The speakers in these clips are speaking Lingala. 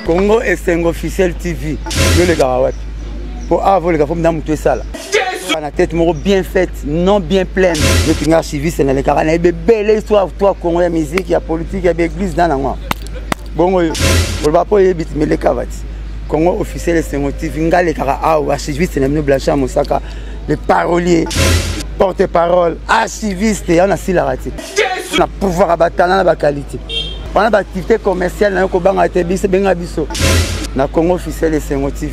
Congo Esengo officiel TV. Yo le gars wapi. Pour avoir les gars faut m'dam tout ça là. La tête bien faite, non bien pleine. Je suis un archiviste dans les carans. Il y a une belle histoire, toi, Congo, il y a musique, il y a politique, il y a l'église dans la main. Bon, on va pas y aller, mais les cavats. Congo officiel, c'est un motif. Il y a les carans, archiviste, il y a Blanchard Moussaka, les paroliers, porte-parole, archiviste, il y a aussi la raté. On a pouvoir à battre dans la qualité. On a une activité commerciale, on a une activité biso. Na Congo officiel, c'est un motif.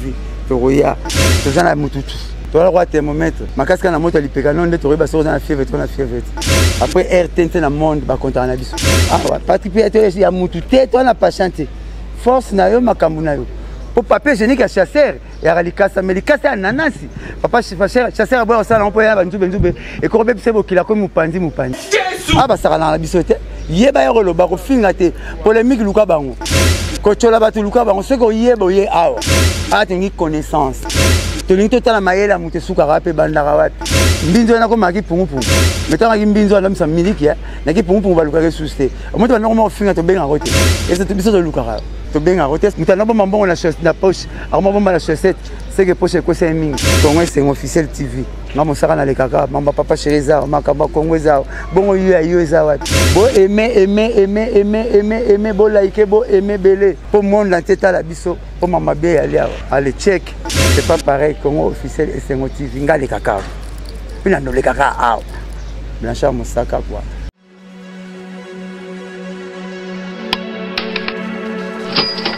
Roya, c'est un moutoutou. Tu as le droit de thermomètre. Ma casque na moto lipeka non de tu reba sur na fièvre tu na fièvre. Après RTNT na monde ba content na biso. Ah ouais, particulier ya mutu te toi na pas chanter. Force na yo makambu na yo. Pour papier génique à chasseur ya ralikasa mais likasa nanasi. Papa chasseur boy ça on peut ya ba nzube et ko be sebo kila ko mupandi. Ah ba sara na biso te. Yeba yo lo ba ko finga te polémique luka bango. Ko chola ba tu luka bango ce ko yeba ye awa. Ah tu ni connaissance. Tu as tout la maïla, tu as tout le bandara. Mbinzo na ko maki pungu pungu. Mettons que mbinzo na msa miliki ya. Na ki pungu pungu ba lukare susté. Moi tu vas normalement finir to benga rote. Et c'est biso de lukara. To benga rote. Muta na bomba mbongo na chaussette na poche. Arma bomba na chaussette. C'est que poche ko c'est mingi. Congo c'est officiel TV. Ngamo saka na le kaka. Mamba papa Chéréza, makamba Congo za. Bongo yo za wat. Bo aimer bo like bo aimer belé. Pour monde la tête à la biso. Pour mama bien aller. Allez check. C'est pas pareil, Congo officiel et c'est motif. Inga les cacao. Puis là, nous les cacao. Blanchard Moussaka quoi.